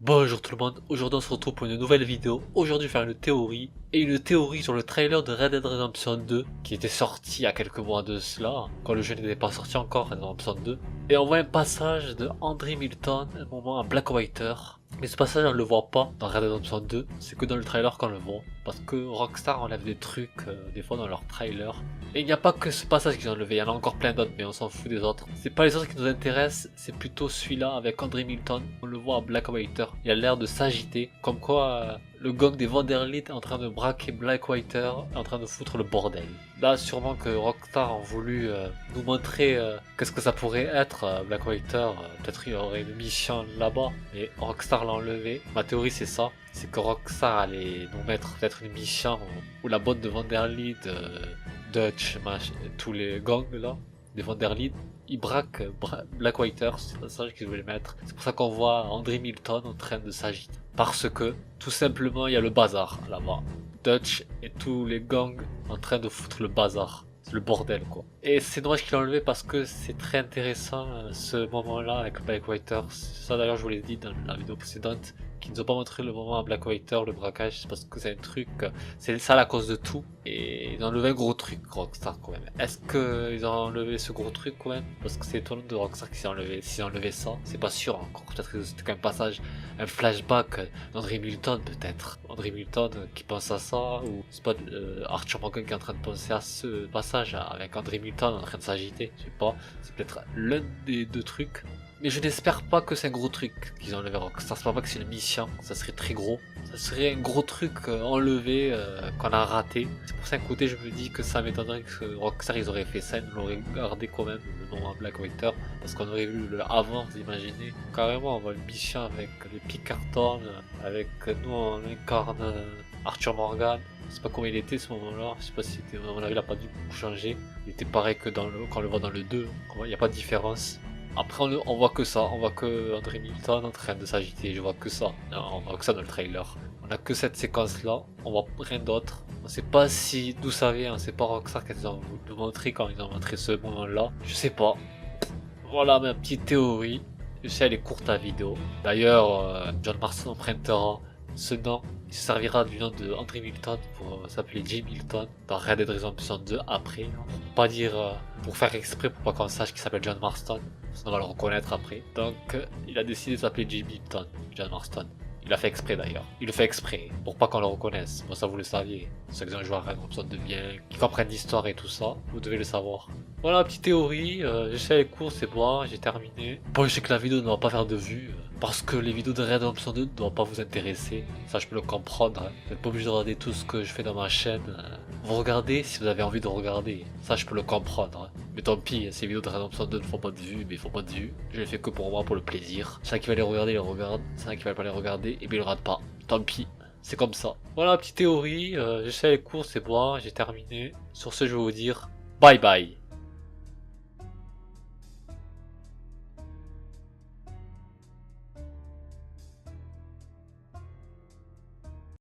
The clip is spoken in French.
Bonjour tout le monde, aujourd'hui on se retrouve pour une nouvelle vidéo. Aujourd'hui je vais faire une théorie, et une théorie sur le trailer de Red Dead Redemption 2, qui était sorti il y a quelques mois de cela, quand le jeu n'était pas sorti encore, Red Dead Redemption 2. Et on voit un passage de André Milton, un moment à Blackwater. Mais ce passage on le voit pas dans Red Dead Redemption 2, c'est que dans le trailer qu'on le voit. Parce que Rockstar enlève des trucs des fois dans leur trailer. Et il n'y a pas que ce passage qu'ils ont enlevé, il y en a encore plein d'autres, mais on s'en fout des autres. C'est pas les autres qui nous intéressent, c'est plutôt celui-là avec André Milton. On le voit à Blackwater, il a l'air de s'agiter, comme quoi le gang des Vanderleet est en train de braquer Blackwater, est en train de foutre le bordel. Là, sûrement que Rockstar a voulu nous montrer qu'est-ce que ça pourrait être, Blackwater. Peut-être il y aurait une mission là-bas, mais Rockstar l'a enlevé. Ma théorie c'est ça, c'est que Rockstar allait nous mettre peut-être une mission où la bande de Vanderleet, Dutch, tous les gangs là, des Vanderleet, ils braquent Blackwater, c'est le message qu'ils voulaient mettre. C'est pour ça qu'on voit André Milton en train de s'agiter. Parce que, tout simplement, il y a le bazar là-bas. Dutch et tous les gangs en train de foutre le bazar. C'est le bordel quoi. Et c'est dommage qu'il l'a enlevé parce que c'est très intéressant ce moment-là avec Blackwater. Ça d'ailleurs je vous l'ai dit dans la vidéo précédente, qu'ils nous ont pas montré le moment à Blackwater, le braquage, c'est parce que c'est un truc, c'est ça la cause de tout. Et ils ont enlevé un gros truc Rockstar quand même. Est-ce qu'ils ont enlevé ce gros truc quand même? Parce que c'est étonnant de Rockstar qu'ils s'ils ont enlevé ça, c'est pas sûr encore. Peut-être que c'était qu'un passage, un flashback d'André Milton peut-être. André Milton qui pense à ça, ou c'est pas Arthur Morgan qui est en train de penser à ce passage avec André Milton en train de s'agiter, je sais pas, c'est peut-être l'un des deux trucs. Mais je n'espère pas que c'est un gros truc qu'ils ont enlevé Rockstar, j'espère pas que c'est une mission, ça serait très gros. Ça serait un gros truc enlevé qu'on a raté. C'est pour ça qu'à côté je me dis que ça m'étonnerait que Rockstar ils auraient fait ça, ils l'auraient gardé quand même le moment Blackwater. Parce qu'on aurait vu le avant, vous imaginez. Carrément on voit une mission avec les Pickerton, avec nous on incarne Arthur Morgan. Je sais pas comment il était ce moment-là, je sais pas si c'était, à mon avis il a pas dû beaucoup changer. Il était pareil que quand on le voit dans le 2, il n'y a pas de différence. Après on voit que ça, on voit que André Milton en train de s'agiter, je vois que ça, on voit que ça dans le trailer. On a que cette séquence là, on voit rien d'autre. On sait pas si d'où ça vient, on sait pas Rockstar qu'elles ont voulu nous montrer quand ils ont montré ce moment là, je sais pas. Voilà ma petite théorie, je sais elle est courte la vidéo. D'ailleurs John Marston empruntera ce nom, il se servira du nom de André Milton pour s'appeler Jim Milton dans Red Dead Redemption 2 après. Pour pas dire, pour faire exprès, pour pas qu'on sache qu'il s'appelle John Marston, sinon on va le reconnaître après. Donc il a décidé de s'appeler Jim Milton, John Marston. Il a fait exprès d'ailleurs. Il le fait exprès, pour pas qu'on le reconnaisse. Bon ça vous le saviez. Ceux qui ont joué à Red Dead Redemption 2 bien, qui comprennent l'histoire et tout ça, vous devez le savoir. Voilà, petite théorie, j'ai fait les cours, c'est bon, j'ai terminé. Bon, je sais que la vidéo ne va pas faire de vues, parce que les vidéos de Red Dead Redemption 2 ne doivent pas vous intéresser. Ça, je peux le comprendre. Hein. Vous n'êtes pas obligé de regarder tout ce que je fais dans ma chaîne. Vous regardez si vous avez envie de regarder. Ça, je peux le comprendre. Hein. Mais tant pis, ces vidéos de Red Dead Redemption 2 ne font pas de vues, mais ils font pas de vues. Je les fais que pour moi, pour le plaisir. Ceux qui va les regarder, les regarde. Ceux qui va pas les regarder, et bien ils le regardent pas. Tant pis. C'est comme ça. Voilà, petite théorie, j'ai fait les cours, c'est bon, j'ai terminé. Sur ce, je vais vous dire bye bye.